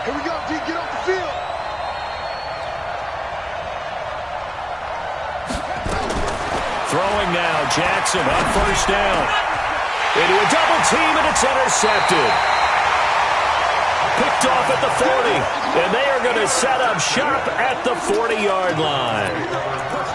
Here we go, D. Get off the field. Throwing now, Jackson on first down. Into a double team, and it's intercepted. Picked off at the 40, and they are going to set up shop at the 40-yard line.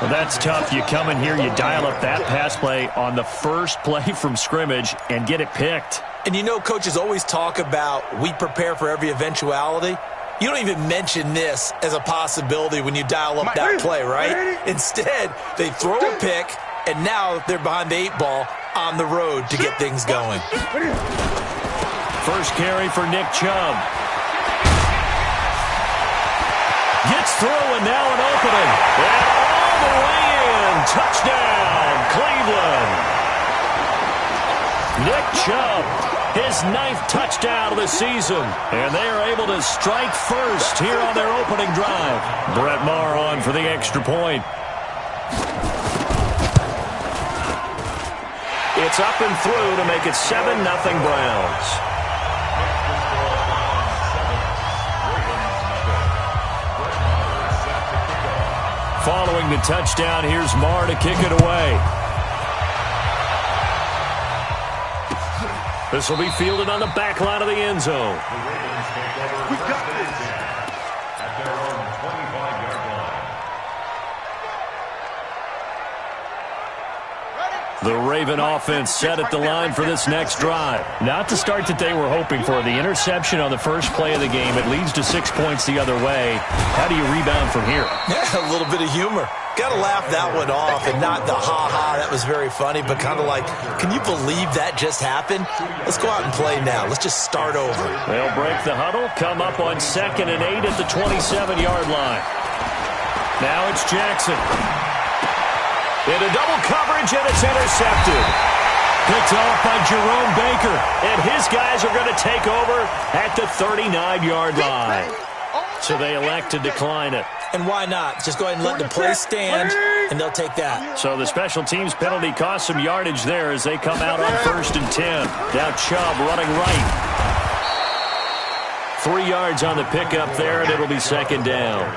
Well, that's tough. You come in here, you dial up that pass play on the first play from scrimmage and get it picked. And you know coaches always talk about we prepare for every eventuality. You don't even mention this as a possibility when you dial up that play, right? Instead, they throw a pick, and now they're behind the 8 ball on the road to get things going. First carry for Nick Chubb. Gets through, and now an opening. And all the way in. Touchdown, Cleveland. Nick Chubb, his 9th touchdown of the season. And they are able to strike first here on their opening drive. Brett Maher on for the extra point. It's up and through to make it 7-0 Browns. Following the touchdown, here's Maher to kick it away. This will be fielded on the back line of the end zone. We've got this. At their own 25-yard line. The Raven offense set at the line for this next drive. Not the start that they were hoping for. The interception on the first play of the game. It leads to 6 points the other way. How do you rebound from here? Yeah, a little bit of humor. Got to laugh that one off, and not the ha-ha, that was very funny, but kind of like, can you believe that just happened? Let's go out and play now. Let's just start over. They'll break the huddle, come up on 2nd and 8 at the 27-yard line. Now it's Jackson. Into double coverage, and it's intercepted. Picked off by Jerome Baker, and his guys are going to take over at the 39-yard line. So they elect to decline it. And why not? Just go ahead and let the play stand, and they'll take that. So the special teams penalty cost some yardage there as they come out on 1st and 10. Now Chubb running right. 3 yards on the pickup there, and it'll be 2nd down.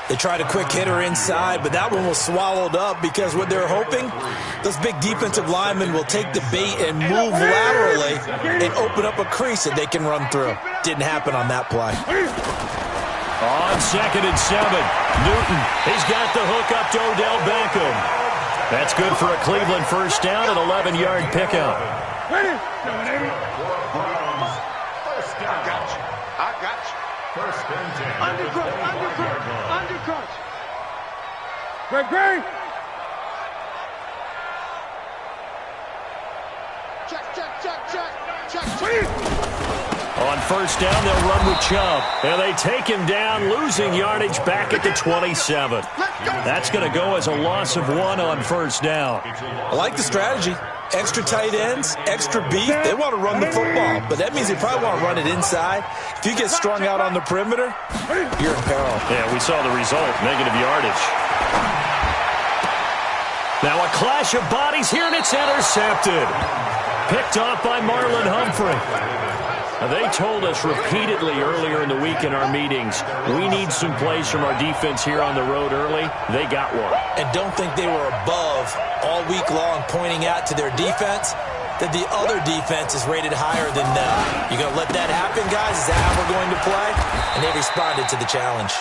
They tried a quick hitter inside, but that one was swallowed up because what they're hoping, those big defensive linemen will take the bait and move laterally and open up a crease that they can run through. Didn't happen on that play. On 2nd and 7, Newton, he's got the hook up to Odell Beckham. That's good for a Cleveland first down, an 11-yard pickup. I got you. First and 10. Undercut. Great. Check. On first down, they'll run with Chubb. And they take him down, losing yardage back at the 27. That's going to go as a loss of 1 on first down. I like the strategy. Extra tight ends, extra beef. They want to run the football, but that means they probably want to run it inside. If you get strung out on the perimeter, you're in peril. Yeah, we saw the result, negative yardage. Now a clash of bodies here, and it's intercepted. Picked off by Marlon Humphrey. Now, they told us repeatedly earlier in the week in our meetings, we need some plays from our defense here on the road early. They got one. And don't think they were above all week long pointing out to their defense that the other defense is rated higher than them. You going to let that happen, guys? Is that how we're going to play? And they responded to the challenge.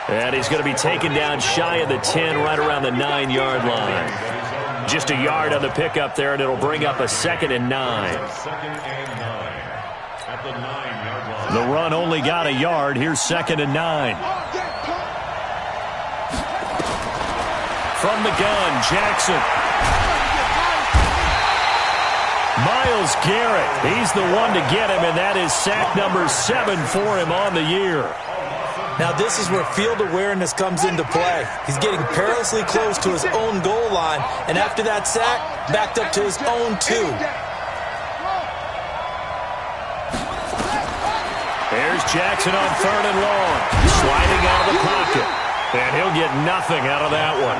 And he's going to be taken down shy of the 10, right around the 9-yard line. Just a yard on the pickup there, and it'll bring up a 2nd and 9. At the 9-yard line. The run only got a yard. Here's 2nd and 9. From the gun, Jackson. Myles Garrett, he's the one to get him, and that is sack number 7 for him on the year. Now this is where field awareness comes into play. He's getting perilously close to his own goal line, and after that sack, backed up to his own 2. There's Jackson on 3rd and long, sliding out of the pocket. And he'll get nothing out of that one.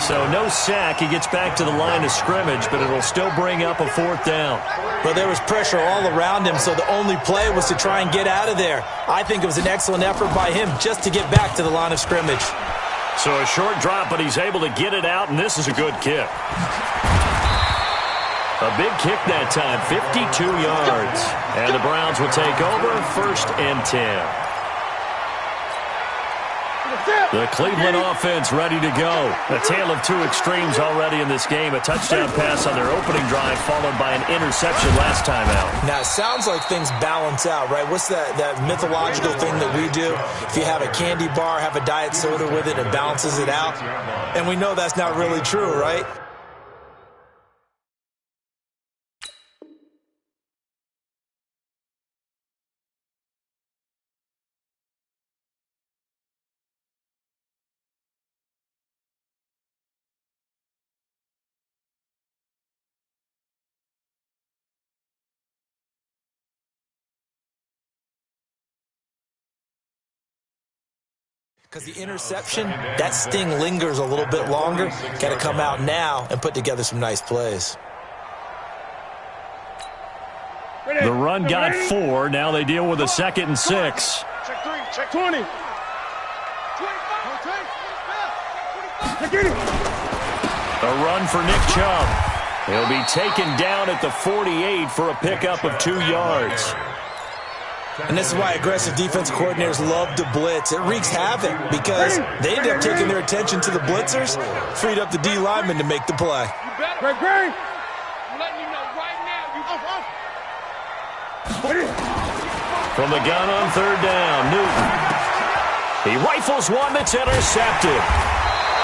So no sack. He gets back to the line of scrimmage, but it'll still bring up a 4th down. Well, there was pressure all around him, so the only play was to try and get out of there. I think it was an excellent effort by him just to get back to the line of scrimmage. So a short drop, but he's able to get it out, and this is a good kick. A big kick that time, 52 yards. And the Browns will take over, 1st and 10. The Cleveland offense ready to go. A tale of two extremes already in this game. A touchdown pass on their opening drive followed by an interception last time out. Now, it sounds like things balance out, right? What's that mythological thing that we do? If you have a candy bar, have a diet soda with it, it balances it out. And we know that's not really true, right? Because the interception, that sting lingers a little bit longer. Got to come out now and put together some nice plays. The run got 4. Now they deal with a 2nd and 6. Check 3, check 20. A run for Nick Chubb. He'll be taken down at the 48 for a pickup of 2 yards. And this is why aggressive defensive coordinators love to blitz. It wreaks havoc because they end up taking their attention to the blitzers, freed up the D lineman to make the play. Great. I'm letting you know right now. From the gun on 3rd down, Newton. He rifles one that's intercepted.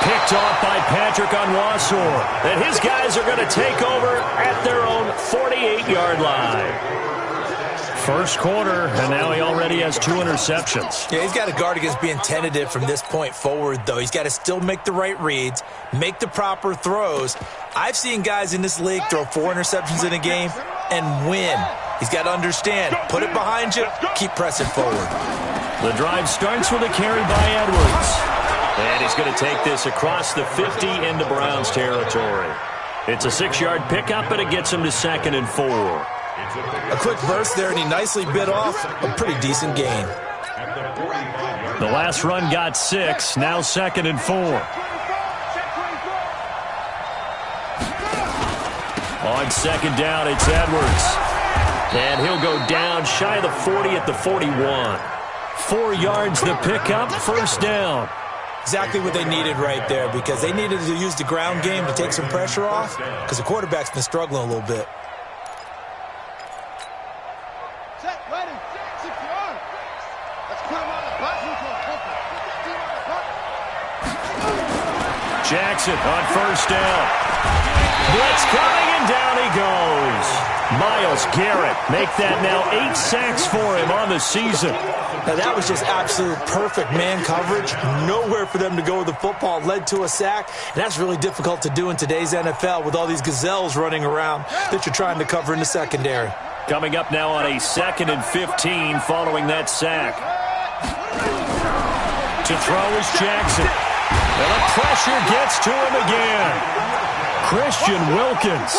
Picked off by Patrick Onwuasor. And his guys are going to take over at their own 48-yard line. First quarter, and now he already has 2 interceptions. Yeah, he's got to guard against being tentative from this point forward, though. He's got to still make the right reads, make the proper throws. I've seen guys in this league throw 4 interceptions in a game and win. He's got to understand, put it behind you, keep pressing forward. The drive starts with a carry by Edwards. And he's going to take this across the 50 into Browns territory. It's a 6-yard pickup, but it gets him to 2nd and 4. A quick burst there, and he nicely bit off a pretty decent gain. The last run got 6, now 2nd and 4. On 2nd down, it's Edwards. And he'll go down shy of the 40 at the 41. 4 yards the pickup, 1st down. Exactly what they needed right there, because they needed to use the ground game to take some pressure off, because the quarterback's been struggling a little bit. Jackson on 1st down. Blitz coming, and down he goes. Myles Garrett make that now 8 sacks for him on the season. Now, that was just absolute perfect man coverage. Nowhere for them to go with the football. Led to a sack. And that's really difficult to do in today's NFL with all these gazelles running around that you're trying to cover in the secondary. Coming up now on a 2nd and 15 following that sack. To throw is Jackson. And the pressure gets to him again. Christian Wilkins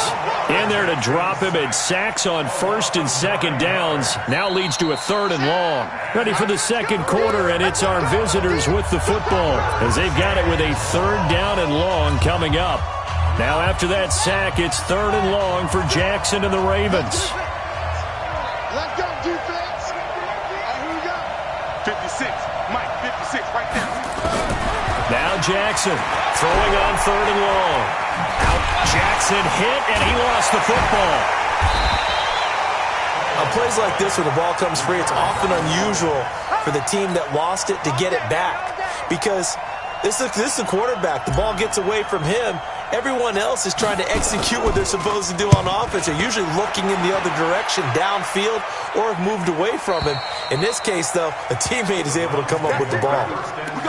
in there to drop him, and sacks on 1st and 2nd downs. Now leads to a 3rd and long. Ready for the 2nd quarter, and it's our visitors with the football as they've got it with a 3rd down and long coming up. Now after that sack, it's 3rd and long for Jackson and the Ravens. Let's go, defense. Here we go. 56. Mike, 56 right there. Now Jackson throwing on 3rd and long. Out Jackson hit, and he lost the football. On plays like this where the ball comes free, it's often unusual for the team that lost it to get it back. Because this is the quarterback. The ball gets away from him, everyone else is trying to execute what they're supposed to do on offense. They're usually looking in the other direction, downfield, or have moved away from him. In this case, though, a teammate is able to come up with the ball.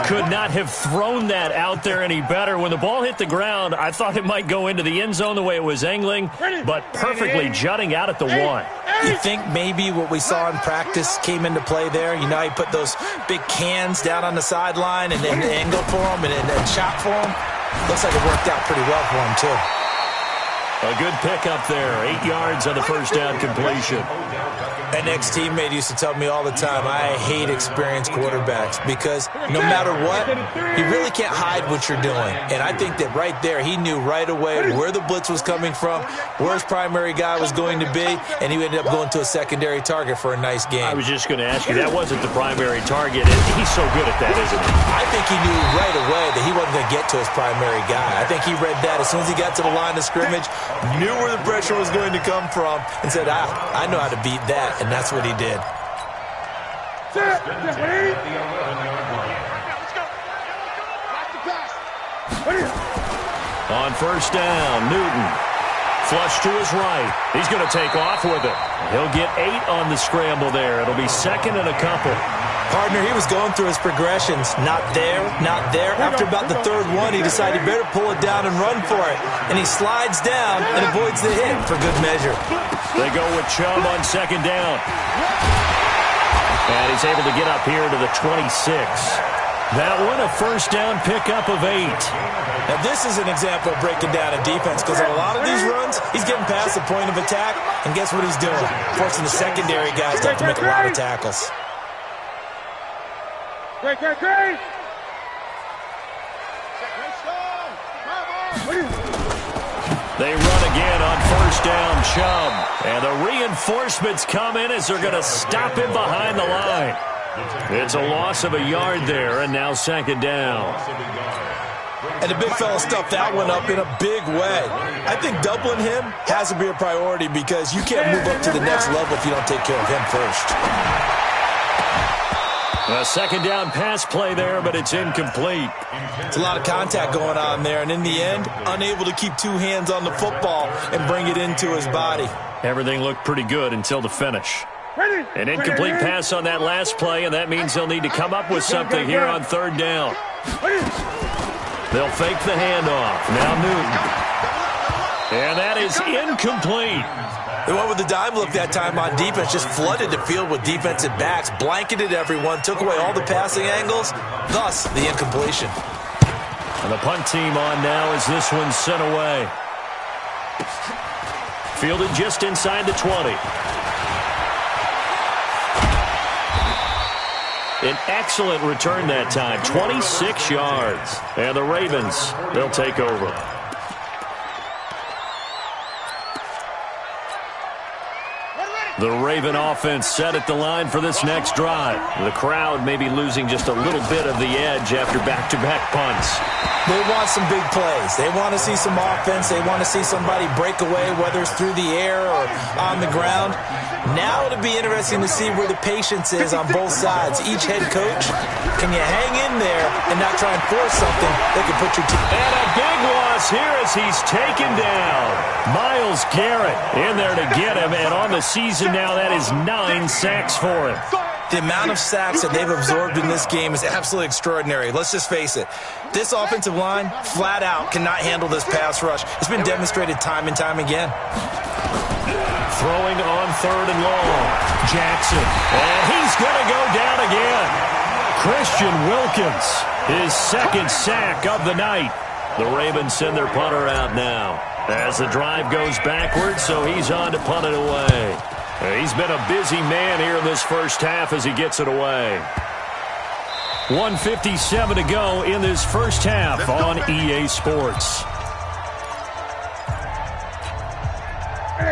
Could not have thrown that out there any better. When the ball hit the ground, I thought it might go into the end zone the way it was angling, but perfectly jutting out at the 1. You think maybe what we saw in practice came into play there? You know, he put those big cans down on the sideline and then angle for him and shot for him. Looks like it worked out pretty well for him, too. A good pickup there. 8 yards on the first down completion. An ex-teammate used to tell me all the time, I hate experienced quarterbacks because no matter what, you really can't hide what you're doing. And I think that right there, he knew right away where the blitz was coming from, where his primary guy was going to be, and he ended up going to a secondary target for a nice game. I was just going to ask you, that wasn't the primary target. He's so good at that, isn't he? I think he knew right away that he wasn't going to get to his primary guy. I think he read that as soon as he got to the line of scrimmage, knew where the pressure was going to come from, and said, I know how to beat that. And that's what he did. On first down, Newton. Flush to his right. He's going to take off with it. He'll get 8 on the scramble there. It'll be second and a couple. Partner, he was going through his progressions. Not there, not there. After about the third one, he decided he better pull it down and run for it. And he slides down and avoids the hit for good measure. They go with Chubb on second down. And he's able to get up here to the 26. That one, a first down pickup of 8. Now, this is an example of breaking down a defense because on a lot of these runs, he's getting past the point of attack, and guess what he's doing? Forcing the secondary guys to have to make a lot of tackles. Great. They run again on first down, Chubb. And the reinforcements come in as they're going to stop him behind the line. It's a loss of a yard there, and now second down. And the big fella stuffed that one up in a big way. I think doubling him has to be a priority because you can't move up to the next level if you don't take care of him first. A second down pass play there, but it's incomplete. It's a lot of contact going on there, and in the end, unable to keep 2 hands on the football and bring it into his body. Everything looked pretty good until the finish. An incomplete pass on that last play, and that means they'll need to come up with something here on third down. They'll fake the handoff. Now Newton. And that is incomplete. They went with the dime look that time on defense, just flooded the field with defensive backs, blanketed everyone, took away all the passing angles, thus the incompletion. And the punt team on now as this one's sent away. Fielded just inside the 20. An excellent return that time, 26 yards. And the Ravens, they'll take over. The Raven offense set at the line for this next drive. The crowd may be losing just a little bit of the edge after back-to-back punts. They want some big plays. They want to see some offense. They want to see somebody break away, whether it's through the air or on the ground. Now it'll be interesting to see where the patience is on both sides. Each head coach, can you hang in there and not try and force something that can put your team? And a big loss here as he's taken down. Myles Garrett in there to get him, and on the season now, that is 9 sacks for him. The amount of sacks that they've absorbed in this game is absolutely extraordinary. Let's just face it. This offensive line, flat out, cannot handle this pass rush. It's been demonstrated time and time again. Throwing on third and long. Jackson. And he's going to go down again. Christian Wilkins, his second sack of the night. The Ravens send their punter out now as the drive goes backwards, so he's on to punt it away. He's been a busy man here in this first half as he gets it away. 1:57 to go in this first half on EA Sports.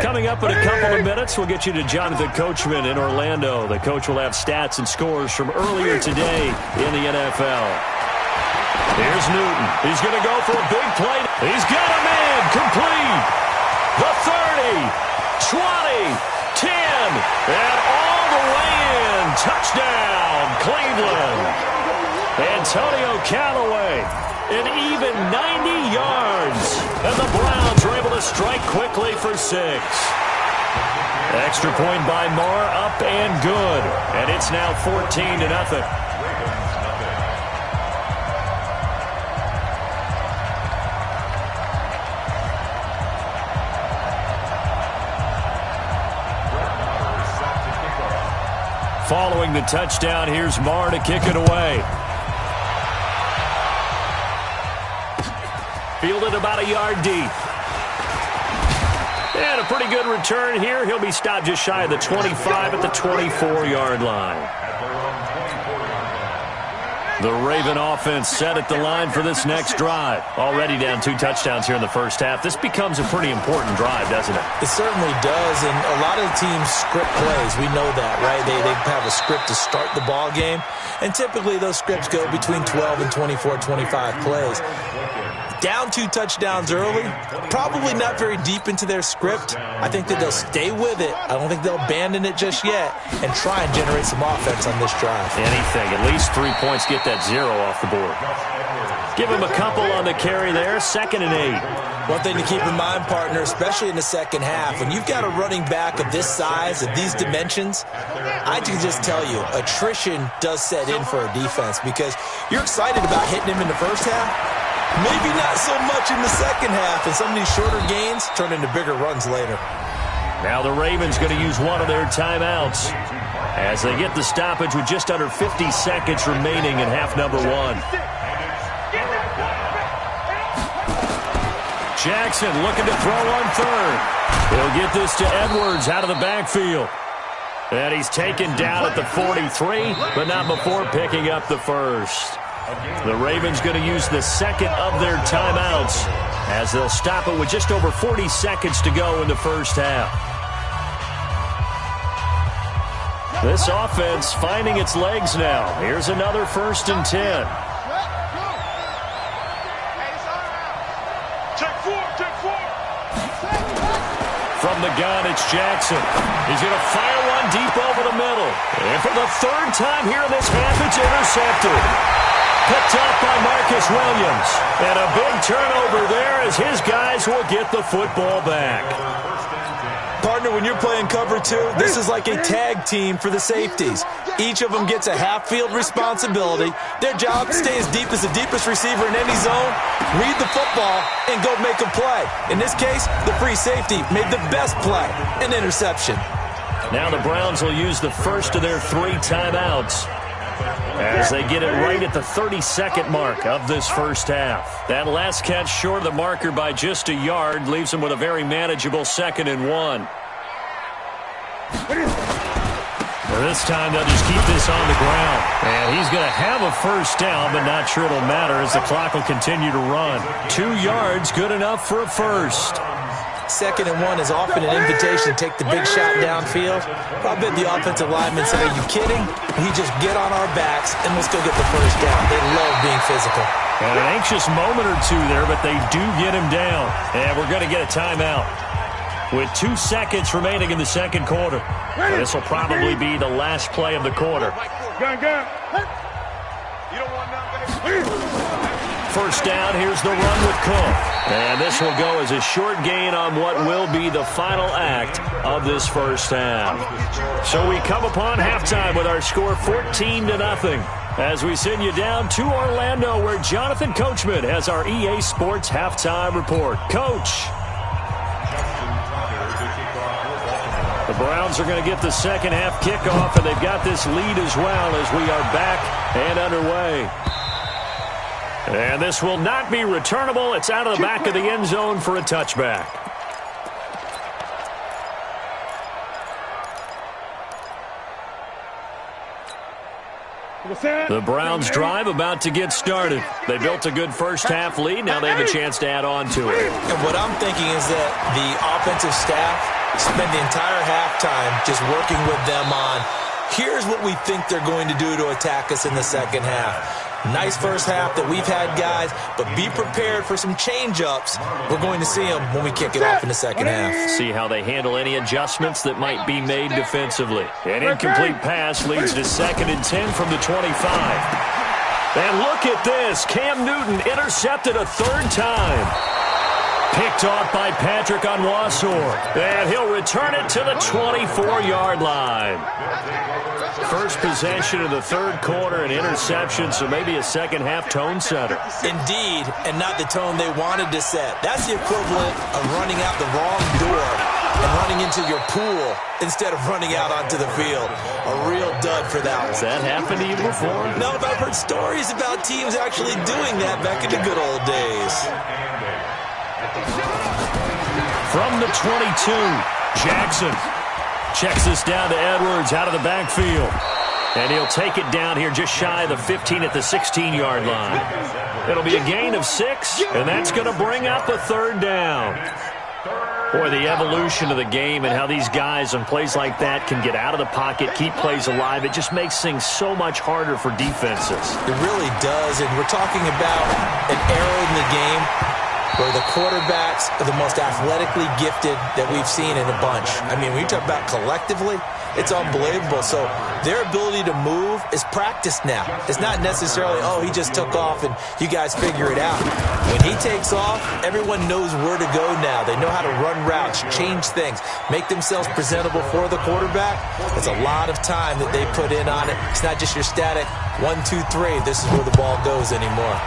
Coming up in a couple of minutes, we'll get you to Jonathan Coachman in Orlando. The coach will have stats and scores from earlier today in the NFL. Here's Newton. He's going to go for a big play. He's got a man complete. The 30, 20, 10, and all the way in. Touchdown, Cleveland. Antonio Callaway An even 90 yards. And the Browns are able to strike quickly for 6. Extra point by Marr, up and good. And it's now 14-0. Following the touchdown, here's Marr to kick it away. Fielded about a yard deep. And a pretty good return here. He'll be stopped just shy of the 25 at the 24-yard line. The Raven offense set at the line for this next drive. Already down 2 touchdowns here in the first half. This becomes a pretty important drive, doesn't it? It certainly does, and a lot of the teams script plays. We know that, right? They have a script to start the ball game, and typically those scripts go between 12 and 24, 25 plays. Down 2 touchdowns early, probably not very deep into their script. I think that they'll stay with it. I don't think they'll abandon it just yet and try and generate some offense on this drive. Anything. At least 3 points, get that 0 off the board. Give him a couple on the carry there. 2nd and 8. One thing to keep in mind, partner, especially in the second half, when you've got a running back of this size, of these dimensions, I can just tell you, attrition does set in for a defense because you're excited about hitting him in the first half. Maybe not so much in the second half, and some of these shorter gains turn into bigger runs later. Now the Ravens going to use one of their timeouts as they get the stoppage with just under 50 seconds remaining in half number 1. Jackson looking to throw on 3rd. He'll get this to Edwards out of the backfield. And he's taken down at the 43, but not before picking up the 1st. The Ravens going to use the 2nd of their timeouts as they'll stop it with just over 40 seconds to go in the first half. This offense finding its legs now. Here's another 1st and 10. From the gun, it's Jackson. He's going to fire one deep over the middle. And for the 3rd time here in this half, it's intercepted. Picked up by Marcus Williams. And a big turnover there as his guys will get the football back. Partner, when you're playing cover 2, this is like a tag team for the safeties. Each of them gets a half-field responsibility. Their job, stay as deep as the deepest receiver in any zone, read the football, and go make a play. In this case, the free safety made the best play, an interception. Now the Browns will use the first of their 3 timeouts as they get it right at the 32nd mark of this first half. That last catch short of the marker by just a yard leaves them with a very manageable 2nd and 1. This time they'll just keep this on the ground. And he's going to have a 1st down, but not sure it'll matter as the clock will continue to run. 2 yards, good enough for a 1st. 2nd and 1 is often an invitation to take the big shot downfield. I bet the offensive lineman said, are you kidding? We just get on our backs and let's go get the 1st down. They love being physical. And an anxious moment or 2 there, but they do get him down. And we're going to get a timeout with 2 seconds remaining in the 2nd quarter. This will probably be the last play of the quarter. First down, here's the run with Cook. And this will go as a short gain on what will be the final act of this first half. So we come upon halftime with our score 14-0 as we send you down to Orlando where Jonathan Coachman has our EA Sports halftime report. Coach. The Browns are going to get the second half kickoff, and they've got this lead as well as we are back and underway. And this will not be returnable. It's out of the back of the end zone for a touchback. The Browns drive about to get started. They built a good first half lead. Now they have a chance to add on to it. And what I'm thinking is that the offensive staff spend the entire halftime just working with them on, here's what we think they're going to do to attack us in the second half. Nice first half that we've had, guys, but be prepared for some change-ups. We're going to see them when we kick it off in the second half. See how they handle any adjustments that might be made defensively. An incomplete pass leads to 2nd and 10 from the 25. And look at this. Cam Newton intercepted a third time. Picked off by Patrick Onwuasor. And he'll return it to the 24-yard line. First possession of the third quarter, an interception, so maybe a second-half tone setter. Indeed, and not the tone they wanted to set. That's the equivalent of running out the wrong door and running into your pool instead of running out onto the field. A real dud for that one. Has that happened to you before? No, but I've heard stories about teams actually doing that back in the good old days. From the 22, Jackson checks this down to Edwards out of the backfield. And he'll take it down here just shy of the 15 at the 16-yard line. It'll be a gain of 6, and that's going to bring up a third down. Boy, the evolution of the game and how these guys on plays like that can get out of the pocket, keep plays alive, it just makes things so much harder for defenses. It really does, and we're talking about an era in the game where the quarterbacks are the most athletically gifted that we've seen in a bunch. I mean, when you talk about collectively, it's unbelievable. So their ability to move is practiced now. It's not necessarily, oh, he just took off and you guys figure it out. When he takes off, everyone knows where to go now. They know how to run routes, change things, make themselves presentable for the quarterback. It's a lot of time that they put in on it. It's not just your static 1, 2, 3. This is where the ball goes anymore.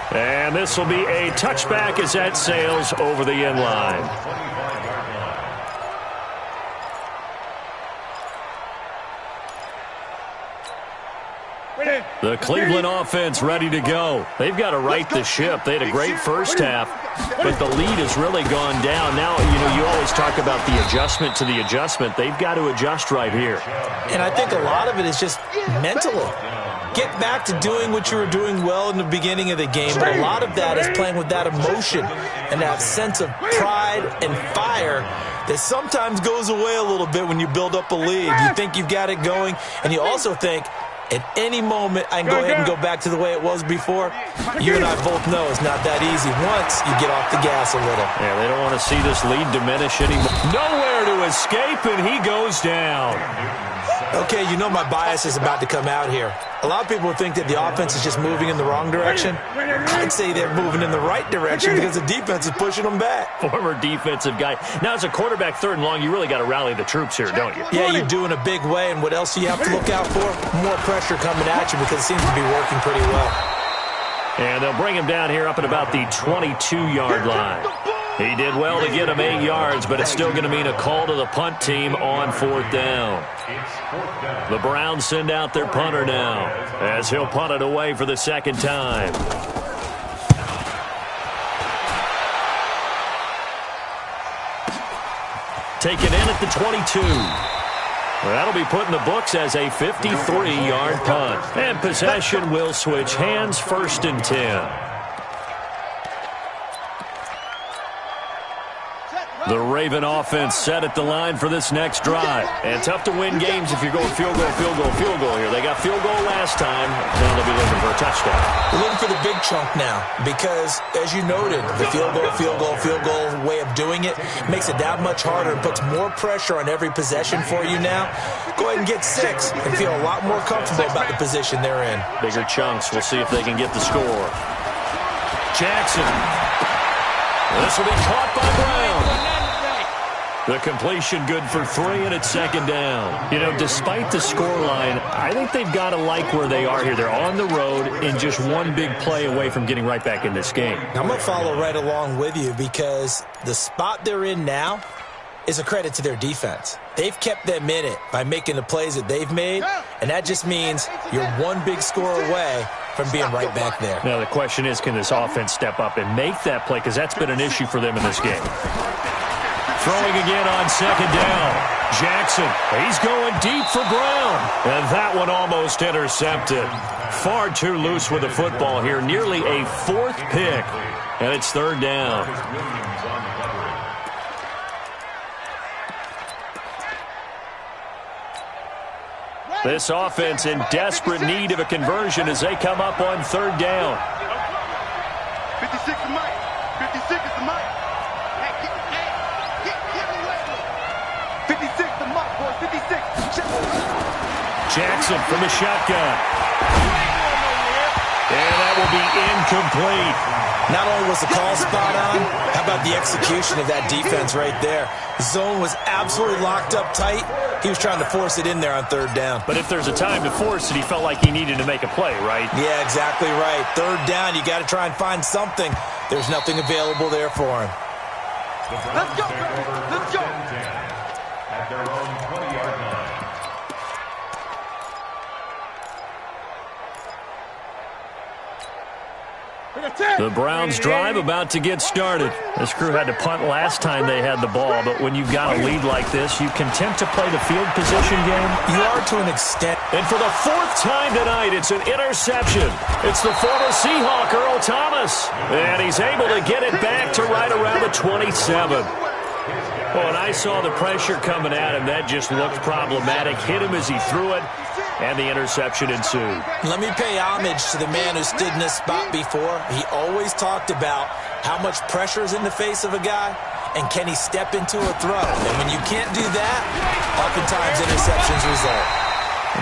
And this will be a touchback as that sails over the end line. The Cleveland offense ready to go. They've got to right the ship. They had a great first half, but the lead has really gone down. Now, you always talk about the adjustment to the adjustment. They've got to adjust right here. And I think a lot of it is just mentally. Get back to doing what you were doing well in the beginning of the game, but a lot of that is playing with that emotion and that sense of pride and fire that sometimes goes away a little bit when you build up a lead. You think you've got it going, and you also think, at any moment, I can go ahead and go back to the way it was before. You and I both know it's not that easy once you get off the gas a little. Yeah, they don't want to see this lead diminish anymore. Nowhere to escape, and he goes down. Okay, you know my bias is about to come out here. A lot of people think that the offense is just moving in the wrong direction. I'd say they're moving in the right direction because the defense is pushing them back. Former defensive guy. Now, as a quarterback, third and long, you really got to rally the troops here, don't you? Yeah, you do in a big way. And what else do you have to look out for? More pressure coming at you because it seems to be working pretty well. And they'll bring him down here up at about the 22-yard line. He did well to get him 8 yards, but it's still going to mean a call to the punt team on 4th down. The Browns send out their punter now as he'll punt it away for the second time. Taken in at the 22. Well, that'll be put in the books as a 53-yard punt. And possession will switch hands, 1st and 10. The Raven offense set at the line for this next drive. And tough to win games if you're going field goal, field goal, field goal here. They got field goal last time. Now they'll be looking for a touchdown. We're looking for the big chunk now because, as you noted, the field goal way of doing it makes it that much harder and puts more pressure on every possession for you now. Go ahead and get 6 and feel a lot more comfortable about the position they're in. Bigger chunks. We'll see if they can get the score. Jackson. This will be caught by Brown. The completion good for 3, and it's 2nd down. Despite the scoreline, I think they've got to like where they are here. They're on the road and just one big play away from getting right back in this game. I'm going to follow right along with you because the spot they're in now is a credit to their defense. They've kept them in it by making the plays that they've made, and that just means you're one big score away from being right back there. Now, the question is, can this offense step up and make that play? Because that's been an issue for them in this game. Throwing again on 2nd down. Jackson, he's going deep for Brown. And that one almost intercepted. Far too loose with the football here. Nearly a 4th pick. And it's 3rd down. This offense in desperate need of a conversion as they come up on 3rd down. 56 to Mike. 56 is the Mike. Hey, get away. 56 to Mike, boy. 56. Jackson from the shotgun. And that will be incomplete. Not only was the call spot on, how about the execution of that defense right there? The zone was absolutely locked up tight. He was trying to force it in there on third down. But if there's a time to force it, he felt like he needed to make a play, right? Yeah, exactly right. Third down, you got to try and find something. There's nothing available there for him. Let's go, let's go. At their own 20-yard line. The Browns drive about to get started. This crew had to punt last time they had the ball, but when you've got a lead like this, you content to play the field position game? You are to an extent. And for the fourth time tonight, it's an interception. It's the former Seahawk, Earl Thomas. And he's able to get it back to right around the 27. Well, when I saw the pressure coming at him, that just looked problematic. Hit him as he threw it, and the interception ensued. Let me pay homage to the man who stood in this spot before. He always talked about how much pressure is in the face of a guy, and can he step into a throw. And when you can't do that, oftentimes interceptions result.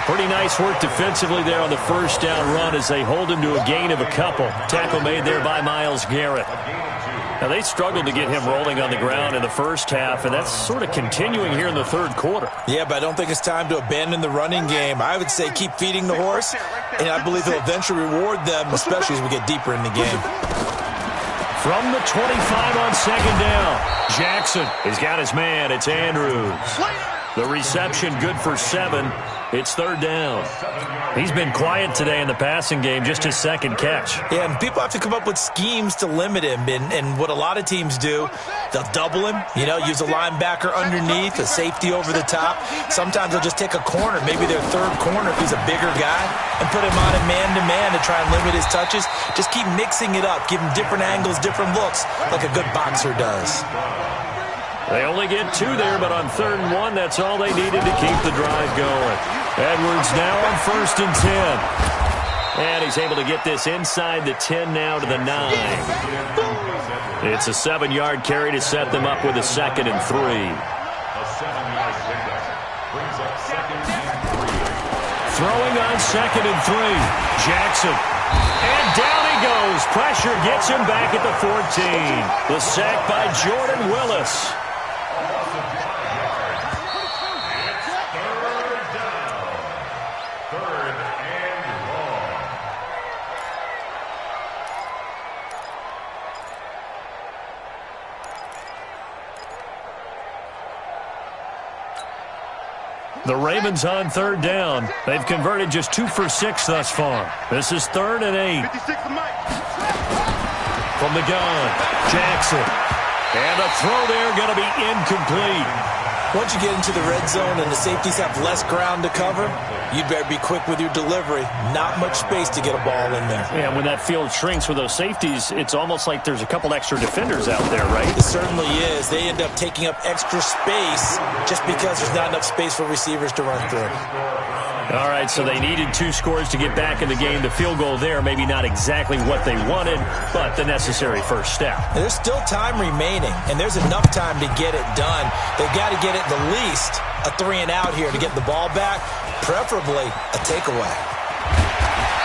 Pretty nice work defensively there on the first down run as they hold him to a gain of a couple. Tackle made there by Myles Garrett. Now, they struggled to get him rolling on the ground in the first half, and that's sort of continuing here in the third quarter. Yeah, but I don't think it's time to abandon the running game. I would say keep feeding the horse, and I believe he'll eventually reward them, especially as we get deeper in the game. From the 25 on second down, Jackson has got his man. It's Andrews. The reception good for 7. It's third down. He's been quiet today in the passing game, just his second catch. Yeah, and people have to come up with schemes to limit him. And what a lot of teams do, they'll double him, use a linebacker underneath, a safety over the top. Sometimes they'll just take a corner, maybe their third corner if he's a bigger guy, and put him on a man-to-man to try and limit his touches. Just keep mixing it up, give him different angles, different looks, like a good boxer does. They only get 2 there, but on 3rd and 1, that's all they needed to keep the drive going. Edwards now on 1st and 10. And he's able to get this inside the 10 now to the 9. It's a 7-yard carry to set them up with a 2nd and 3. A 7-yard pickup brings up 2nd and 3. Throwing on 2nd and 3. Jackson. And down he goes. Pressure gets him back at the 14. The sack by Jordan Willis. The Ravens on 3rd down. They've converted just 2 for 6 thus far. This is 3rd and 8. From the gun, Jackson. And a throw there going to be incomplete. Once you get into the red zone and the safeties have less ground to cover, you'd better be quick with your delivery. Not much space to get a ball in there. Yeah, when that field shrinks with those safeties, it's almost like there's a couple extra defenders out there, right? It certainly is. They end up taking up extra space just because there's not enough space for receivers to run through. All right, so they needed 2 scores to get back in the game. The field goal there, maybe not exactly what they wanted, but the necessary first step. There's still time remaining, and there's enough time to get it done. They've got to get at the least a 3 and out here to get the ball back, preferably a takeaway.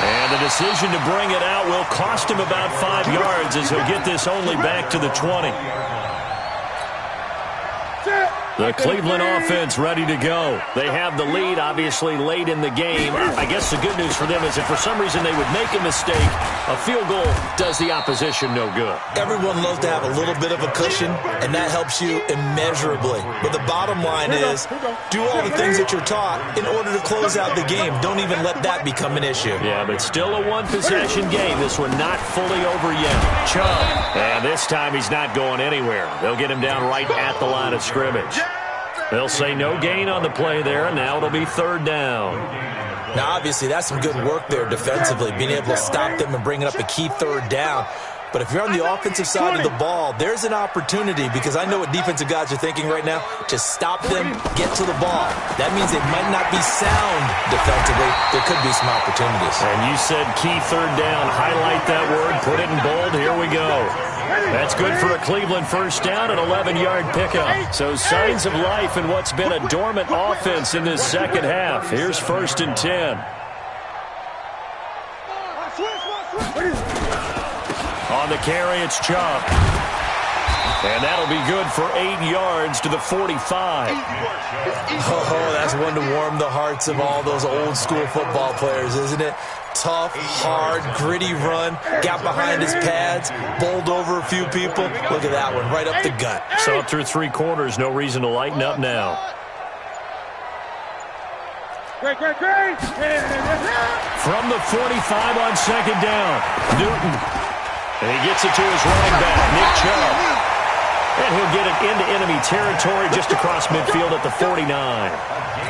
And the decision to bring it out will cost him about 5 yards as he'll get this only back to the 20. The Cleveland offense ready to go. They have the lead, obviously, late in the game. I guess the good news for them is if for some reason they would make a mistake, a field goal does the opposition no good. Everyone loves to have a little bit of a cushion, and that helps you immeasurably. But the bottom line is, do all the things that you're taught in order to close out the game. Don't even let that become an issue. Yeah, but still a one-possession game. This one not fully over yet. Chubb. And this time he's not going anywhere. They'll get him down right at the line of scrimmage. They'll say no gain on the play there, and now it'll be 3rd down. Now, obviously, that's some good work there defensively, being able to stop them and bringing up a key 3rd down. But if you're on the offensive side of the ball, there's an opportunity, because I know what defensive guys are thinking right now, to stop them, get to the ball. That means they might not be sound defensively. There could be some opportunities. And you said key 3rd down. Highlight that word. Put it in bold. Here we go. That's good for a Cleveland first down, an 11-yard pickup. So signs of life in what's been a dormant offense in this second half. Here's 1st and 10. On the carry, it's Chubb. And that'll be good for 8 yards to the 45. Oh, that's one to warm the hearts of all those old-school football players, isn't it? Tough, hard, gritty run, got behind his pads, bowled over a few people. Look at that one, right up the gut. So up through 3 quarters, no reason to lighten up now. From the 45 on 2nd down, Newton. And he gets it to his running back, Nick Chubb. And he'll get it into enemy territory just across midfield at the 49.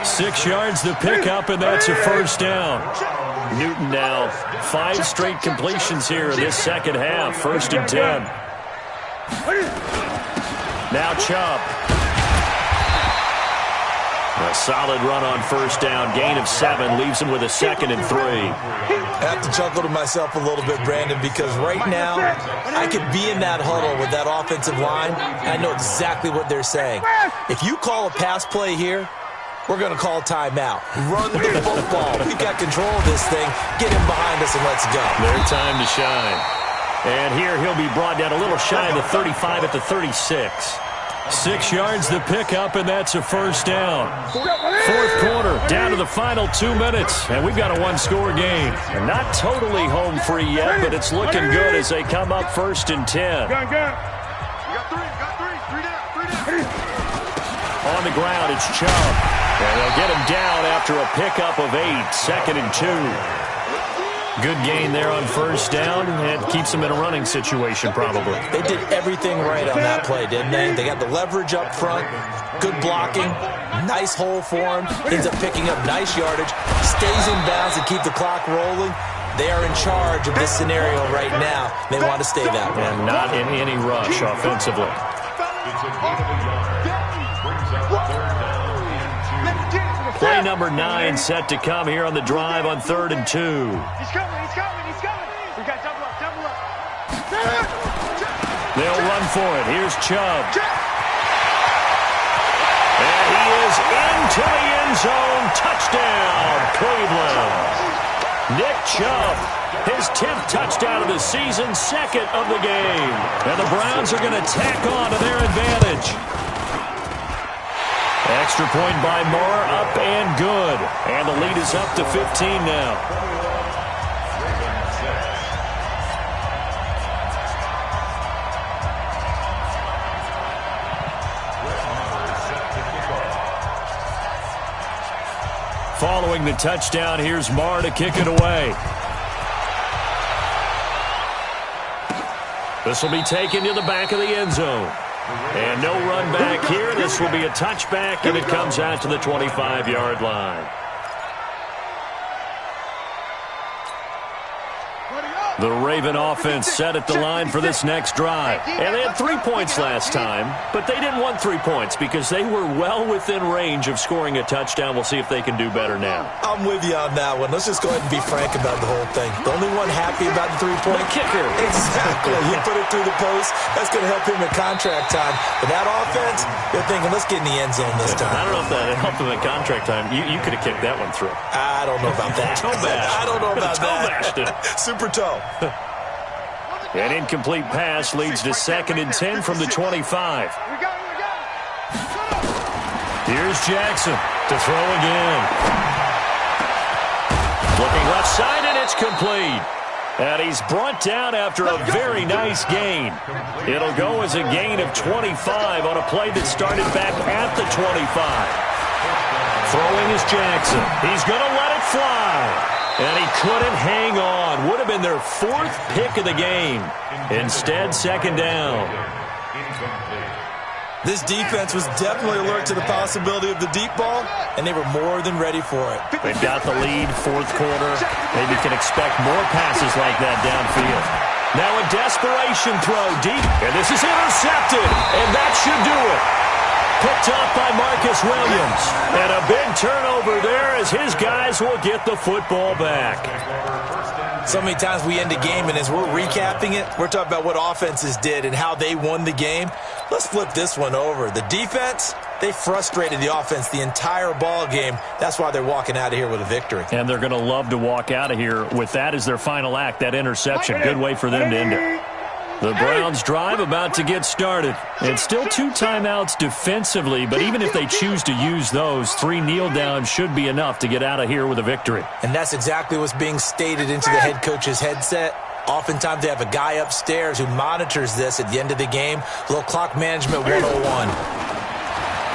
6 yards the pickup, and that's a first down. Newton now 5 straight completions here in this second half. 1st and 10. Now Chubb. A solid run on first down. Gain of 7 leaves him with a 2nd and 3. I have to chuckle to myself a little bit, Brandon, because right now I could be in that huddle with that offensive line. I know exactly what they're saying. If you call a pass play here, we're going to call timeout. Run the football. We've got control of this thing. Get him behind us and let's go. Their time to shine. And here he'll be brought down a little shy of the 35 at the 36. 6 yards the pickup, and that's a first down. 4th quarter, down to the final 2 minutes, and we've got a 1-score game. And not totally home free yet, but it's looking good as they come up 1st and 10. On the ground, it's Chubb. And they'll get him down after a pickup of 8, 2nd and 2. Good gain there on first down, and keeps them in a running situation probably. They did everything right on that play, didn't they? They got the leverage up front, good blocking, nice hole for him, ends up picking up nice yardage, stays in bounds and keep the clock rolling. They are in charge of this scenario right now. They want to stay that way. And not in any rush offensively. Play number 9 set to come here on the drive on 3rd and 2. He's coming. We got double up. They'll run for it. Here's Chubb. And he is into the end zone. Touchdown, Cleveland. Nick Chubb, his 10th touchdown of the season, 2nd of the game. And the Browns are going to tack on to their advantage. Extra point by Moore, up and good. And the lead is up to 15 now. Following the touchdown, here's Moore to kick it away. This will be taken to the back of the end zone. And no run back here. This will be a touchback, and it comes out to the 25-yard line. The Raven offense set at the line for this next drive. And they had 3 points last time, but they didn't want 3 points because they were well within range of scoring a touchdown. We'll see if they can do better now. I'm with you on that one. Let's just go ahead and be frank about the whole thing. The only one happy about the 3-point kicker. Exactly. He put it through the post. That's going to help him at contract time. But that offense, they're thinking, let's get in the end zone this time. I don't know if that helped him at contract time. You could have kicked that one through. I don't know about that. Toe bash. I don't know about that. Toe bashed it. Super toe. An incomplete pass leads to 2nd and 10 from the 25. Here's Jackson to throw again. Looking left side, and it's complete. And he's brought down after a very nice gain. It'll go as a gain of 25 on a play that started back at the 25. Throwing is Jackson. He's going to let it fly. And he couldn't hang on. Would have been their 4th pick of the game. Instead, 2nd down. This defense was definitely alert to the possibility of the deep ball, and they were more than ready for it. They've got the lead, 4th quarter. Maybe can expect more passes like that downfield. Now a desperation throw deep, and this is intercepted, and that should do it. Picked off by Marcus Williams. And a big turnover there as his guys will get the football back. So many times we end a game, and as we're recapping it, we're talking about what offenses did and how they won the game. Let's flip this one over. The defense, they frustrated the offense the entire ball game. That's why they're walking out of here with a victory. And they're going to love to walk out of here with that as their final act, that interception. Good way for them to end it. The Browns drive about to get started. It's still 2 timeouts defensively, but even if they choose to use those, 3 kneel downs should be enough to get out of here with a victory. And that's exactly what's being stated into the head coach's headset. Oftentimes they have a guy upstairs who monitors this at the end of the game. A little clock management 101.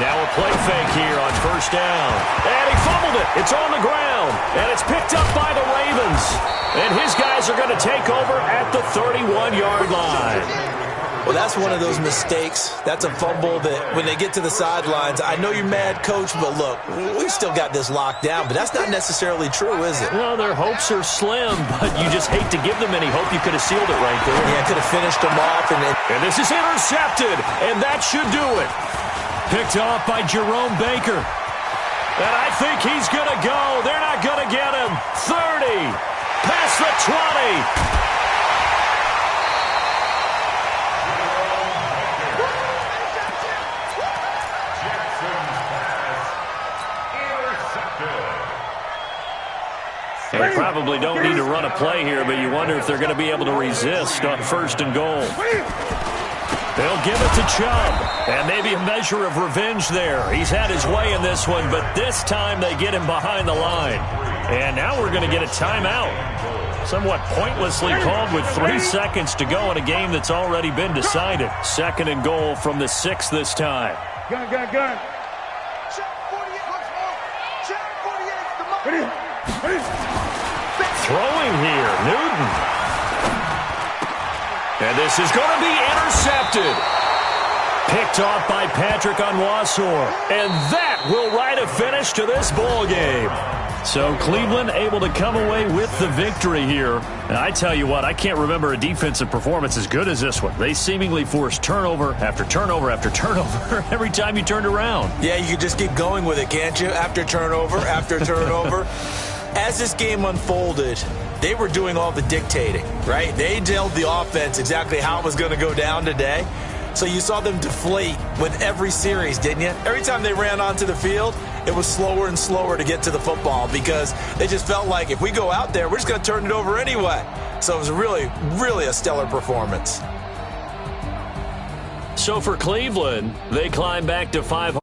Now a play fake here on first down. And he fumbled it. It's on the ground. And it's picked up by the Ravens. And his guys are going to take over at the 31-yard line. Well, that's one of those mistakes. That's a fumble that when they get to the sidelines, I know you're mad, Coach, but look, we've still got this locked down. But that's not necessarily true, is it? Well, their hopes are slim, but you just hate to give them any hope. You could have sealed it right there. Yeah, could have finished them off. And this is intercepted, and that should do it. Picked off by Jerome Baker. And I think he's going to go. They're not going to get him. 30. Past the 20. They probably don't need to run a play here, but you wonder if they're going to be able to resist on first and goal. They'll give it to Chubb, and maybe a measure of revenge there. He's had his way in this one, but this time they get him behind the line. And now we're going to get a timeout. Somewhat pointlessly called with 3 seconds to go in a game that's already been decided. Second and goal from the 6 this time. Gun. Check 48. Check 48. Ready. Throwing here, Newton. And this is going to be intercepted. Picked off by Patrick Onwuasor. And that will write a finish to this ball game. So Cleveland able to come away with the victory here. And I tell you what, I can't remember a defensive performance as good as this one. They seemingly forced turnover after turnover after turnover every time you turned around. Yeah, you could just keep going with it, can't you? After turnover, after turnover. As this game unfolded, they were doing all the dictating, right? They told the offense exactly how it was going to go down today. So you saw them deflate with every series, didn't you? Every time they ran onto the field, it was slower and slower to get to the football because they just felt like if we go out there, we're just going to turn it over anyway. So it was really, really a stellar performance. So for Cleveland, they climb back to 500.